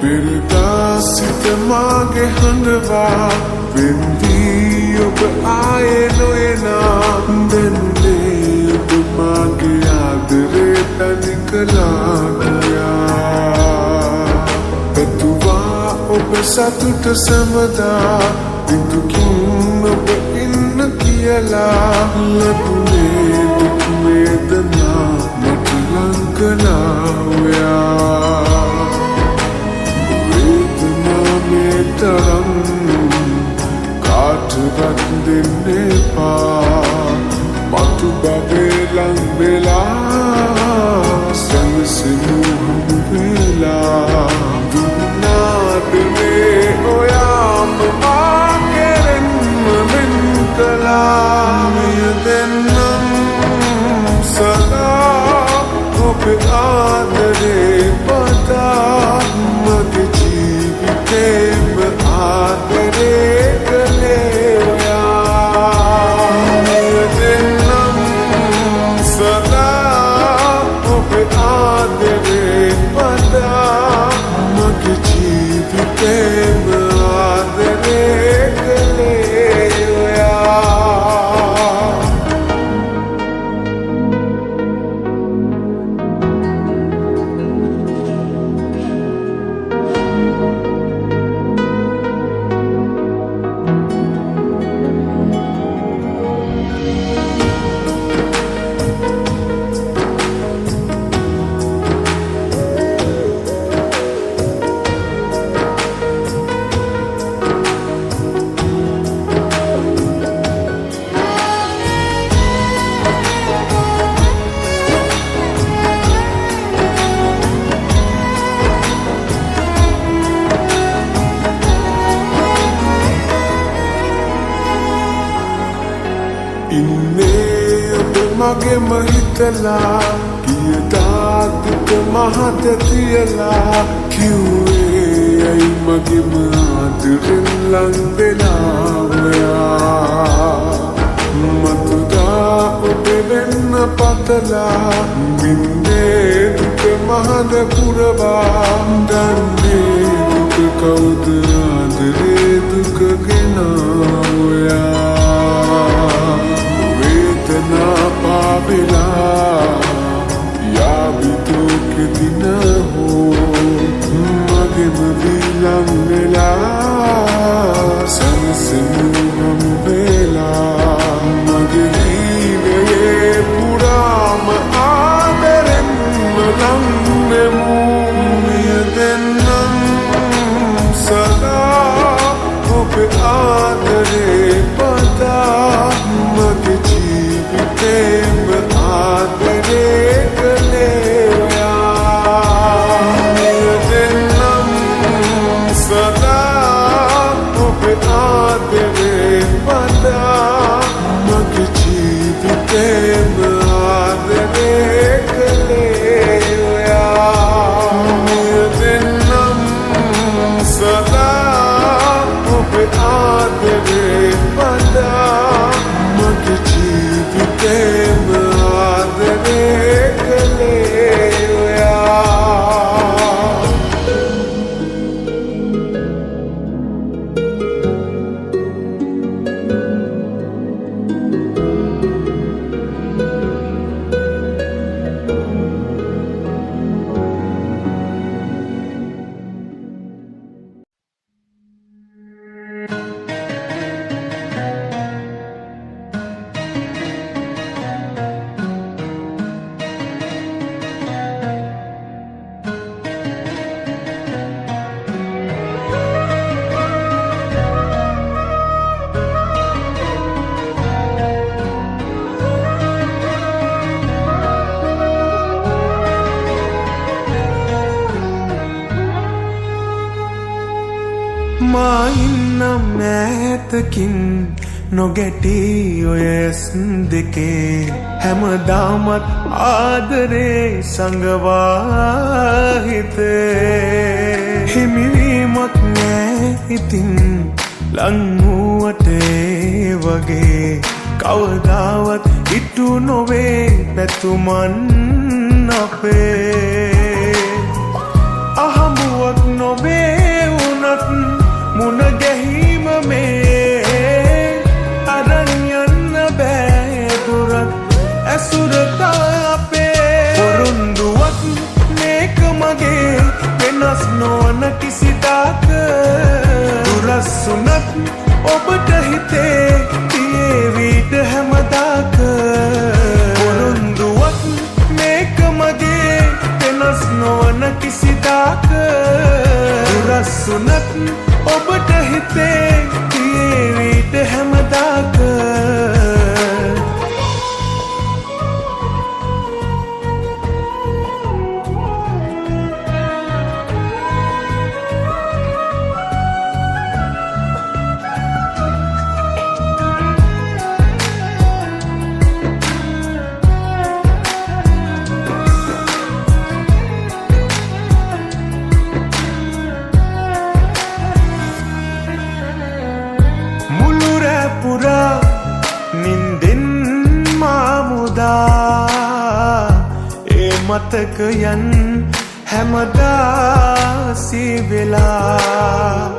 Perdasit mage handwa Vendi ob aaye noena Denne ob mage aadare tanikala gaya Petuwa ob satuta samada Dindukin ob inna kiyala Ladune duk vedana matlankala hoya Taram kaathat denne pa matu babe lang bela sang sinu hum bela dunna dene oyam maakeren men kala me dennam sada hobe aadare pata mage jeevite Inne ob mage mahitala kiyata duk mahatatiyala kyue ai mage maadren lang bela hoya matuda ob venna patala minne duk mahada purava danne duk kaud adre duk gena hoya na pavila ya bitu ke din ho mage bilang mela sang sinu hum bela mage hive pura ma aadaren lang me mu me dennam sada මා ඉන්නම් ඈතකින් නොගැටී ඔය ඇස් දෙකේ හැමදාමත් ආදරේ සංගවා හිතේ හිමිවීමක් නෑ ඉතින් ලං වූවට ඒ වගේ කවදාවත් ඉටු නොවේ පැතුමන් අපේ අහඹුවක් නොවේ වුණත් මුණ ගැහිම මේ අරන් යන්න බෑ දුරක් ඇසුරට අපේ පොරොන්දුවක් මේක මගේ වෙනස් නොවන කිසිදාක දුරස්සුනත් ඔබට හිතේ තියේවිට හැමදාක පොරොන්දුවක් මේක මගේ වෙනස් නොවන කිසිදාක දුරස්සුනත් ඔබට හිතේ තියේවිට හැමදාක මතකයන් හැමදා සිවෙලා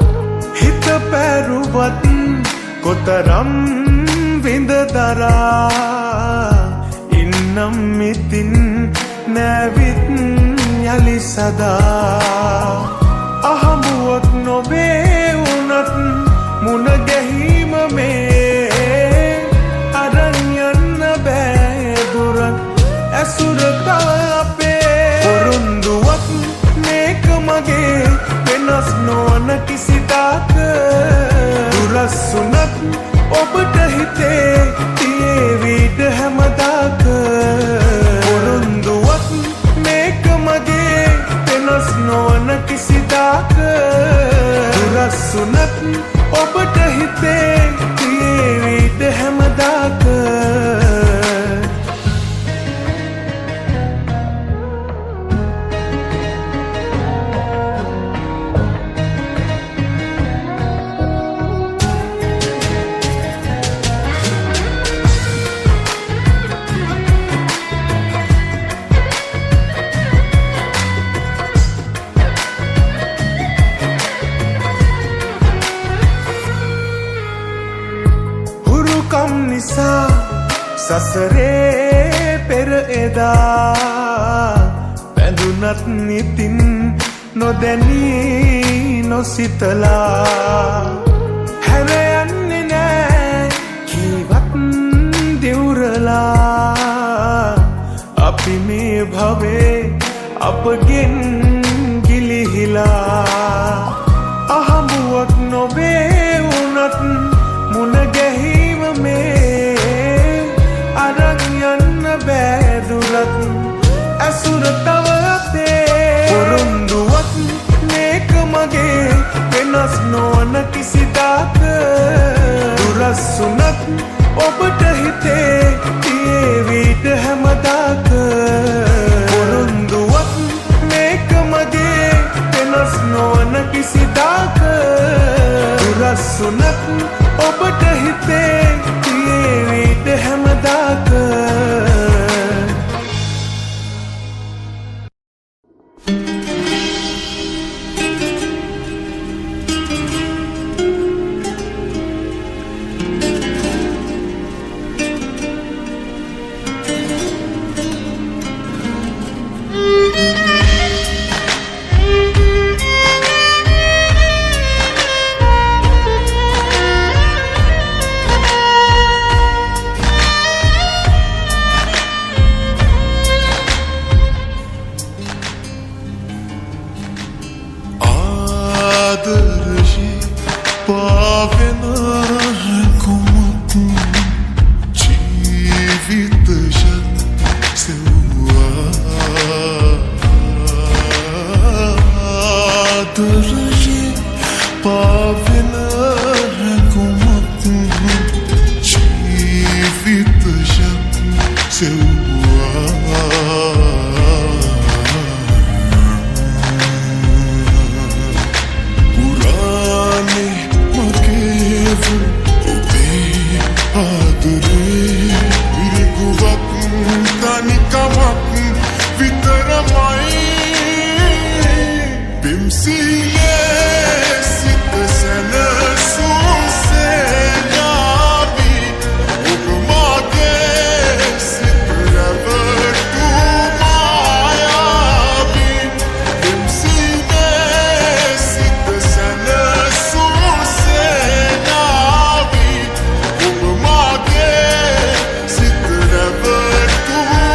හිත පැරුවත් කොතරම් විඳ දරා ඉන්නම් ඉතින් නැවිත් යලි සදා අහඹුවක් නොවේ වුණත් මුණ ගැහිම මේ අරන් යන්න බෑ දුරක් ඇසුරට අපේ පොරොන්දුවක් මේක මගේ වෙනස් නොවන කිසිදාක දුරස්සුනත් ඔබට හිතේ තියේවිට හැමදාක පොරොන්දුවක් මේක මගේ වෙනස් නොවන කිසිදාක දුරස්සුනත් ඔබට හිතේ තියේවිට හැමදාක සසරේ පෙර එදා බැඳුනත් නිතින් නොදැනී නොසිතලා හැර යන්නේ නෑ කීවත් දිවුරලා අපි මේ භවේ අපගෙන් ගිලිහිලා අහඹුවක් නොවේ වුණත් මුණ ගැහිම මේ අරන් යන්න බෑ දුරක් ඇසුර තව අපේ පොරොන්දුවක් මේක මගේ වෙනස් නොවන කිසිදාක දුරස්සුනත් ඔබට හිතේ තියේවිට හැමදාක පොරොන්දුවක් මේක මගේ වෙනස් නොවන කිසිදාක දුරස්සුනත් ඔබට හිතේ තියේවිට හැමදාක පාවෙන හැඟුමක් ජීවිතයක් සෙව්වා පුරානේ මගේව ඔබේ ආදරේ විරිගුවක් තනිකමක් විතරමයි බිම්සියේ සිත සැනසුසේ යාවි ඔබ මගේ සිත රැවටුමායාවි බිම්සියේ සිත සැනසුසේ යාවි ඔබ මගේ සිත රැවටුමායාවි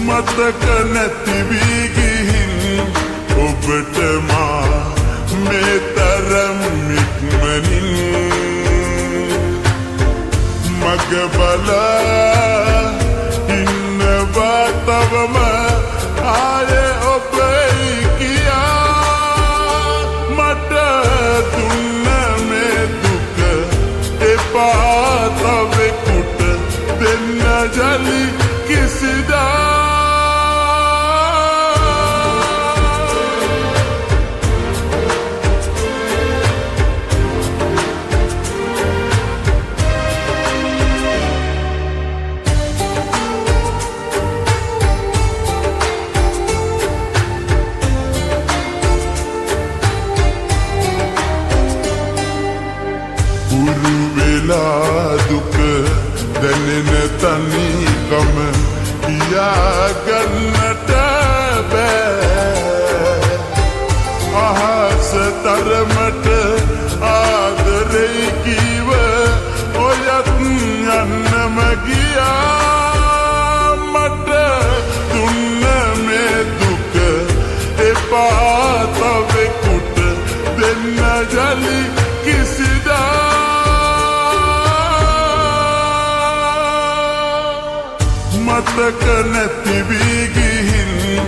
මතක නැති වී ගිහින් ඔබට මා මේ තරම් ඉක්මනින් මග බලා ඉන්නවා තවම ආයේ ඔබයි කියා මට දුන්න මේ දුක එපා තවෙකුට දෙන්න जली किसदा දුක දැනෙන තනිකම කියාගන්නට බෑ අහස තරමට ආදරේ කීව ඔයත් යන්නම ගියා මට දුන්න මේ දුක එපා තවෙකුට දෙන්න ජලි කිසිදා මතක නැති වී ගිහින්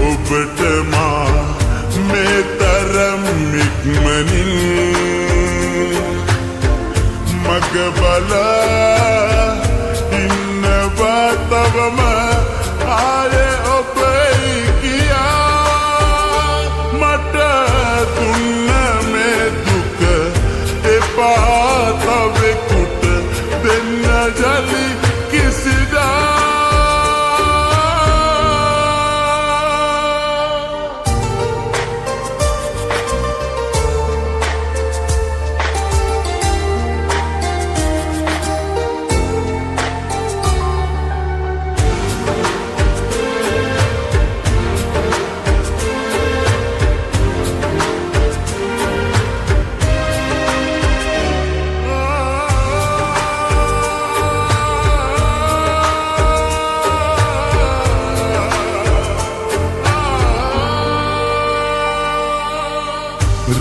ඔබට මා මේ තරම් ඉක්මනින් මග බලා ඉන්නවා තවම ආයේ ඔබයි කියා මට දුන්න මේ දුක එපා තවෙකුට දෙන්න ජලි කිසිදා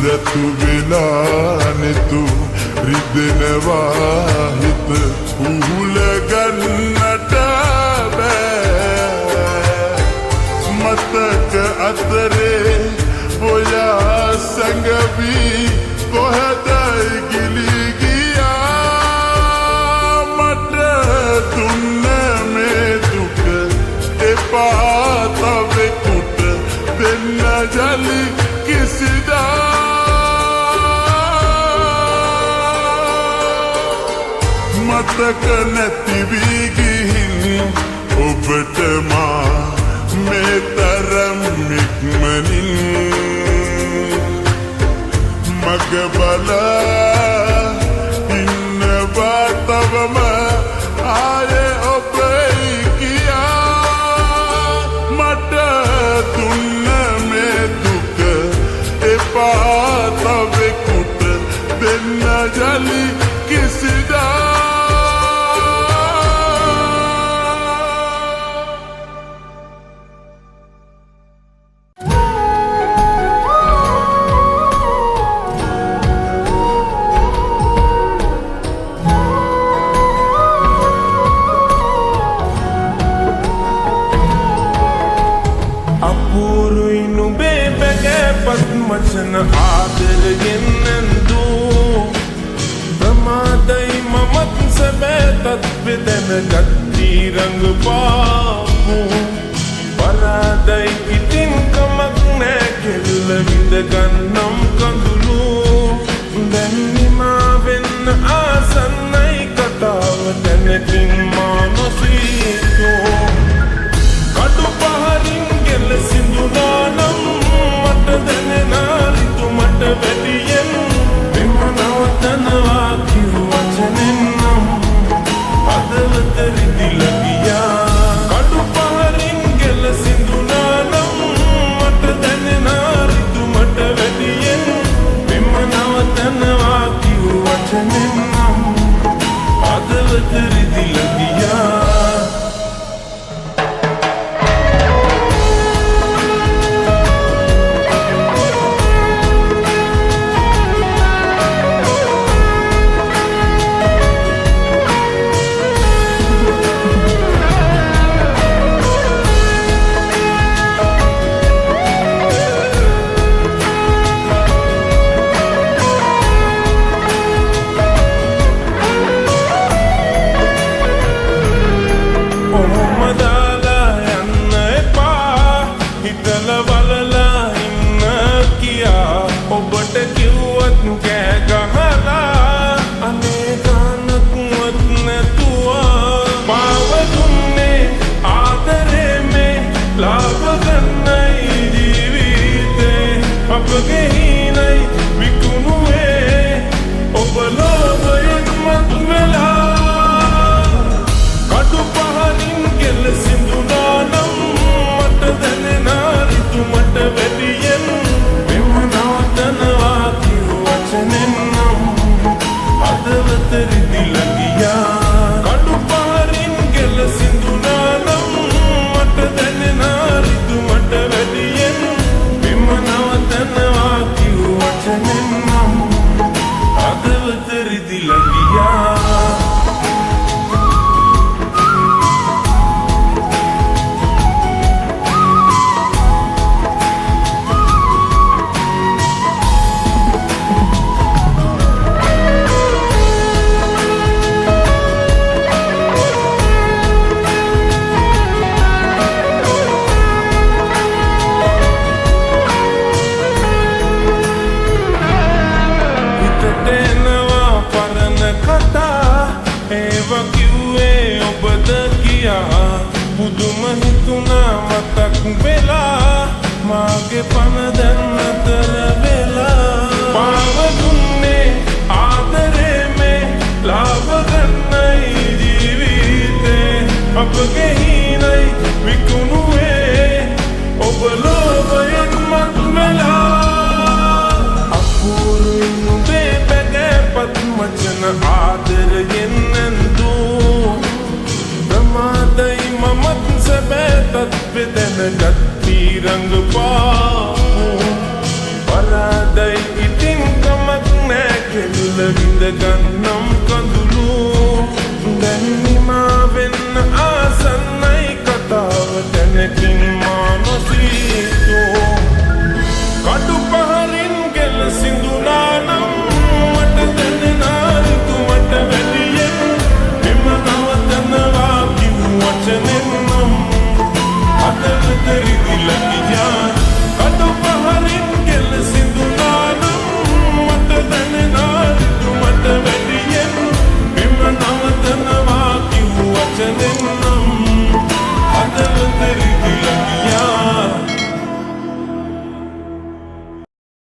රතු වෙලානෙතු රිදෙනවා හිත උහුල ගන්නට බෑ මතක අතරේ ඔයා සැඟවී කොහෙදයි ගිලී ගියා මට දුන්න මේ දුක එපා තවෙකුට දෙන්න ජලි කිසිදා මතක නැති වී ගිහින් ඔබට මා මේ තරම් ඉක්මනින් මග බලා ඉන්නවා තවම ආයේ ඔබයි කියා මට දුන්න මේ දුක එපා තවෙකුට දෙන්න ජලි කිසිදා මචන ආදරයෙන් නැන්දූ ප්‍රමාදයි මමත් සැබෑතත් වෙදැනගත් තීරංග පාපු පරාදයි ඉතින් කමක් නෑ කෙල්ල විඳගන්නම් කඳුළු දැන්නිමා වෙන්න ආසන්නයි කතාව දැනකින් මා නොසීතෝ කඩු පහරින් ගෙල සිඳුනානම් මට දැනෙනා රිතු මට වැඩියෙන් මෙම නවතනවා කිව් වචනෙන් නම් හදවත රිදිලා ගියා කඩු පහරින් ගෙල සිඳුනානම් මට දැනෙනා රිතු මට වැඩියෙන් මෙම නවතනවා කිව් වචනෙන් නම් හදවත රිදිලා ගියා ඒවා කිව්වේ ඔබද කියා පුදුම හිතුණා මතක් වෙලා මාගේ පන දැන් අතර වෙලා පාව දුන්නේ ආදරේ මේ ලාභ ගන්නයි ජීවිතේ අපගේ හිණයි විකුණුවේ ඔබ ලෝභයෙන් මත් වෙලා අපූරුයි නුඹේ බැගෑපත් මචන ආදරයෙන් නැන්දූ ප්‍රමාදයි මමත් සැබෑතත් වෙදැනගත් තීරංග පාපු පරාදයි ඉතින් කමක් නෑ කෙල්ල විඳගන්නම් කඳුළු දැන් නිමා වෙන්න ආසන්නයි කතාව දැනකින් මා නොසී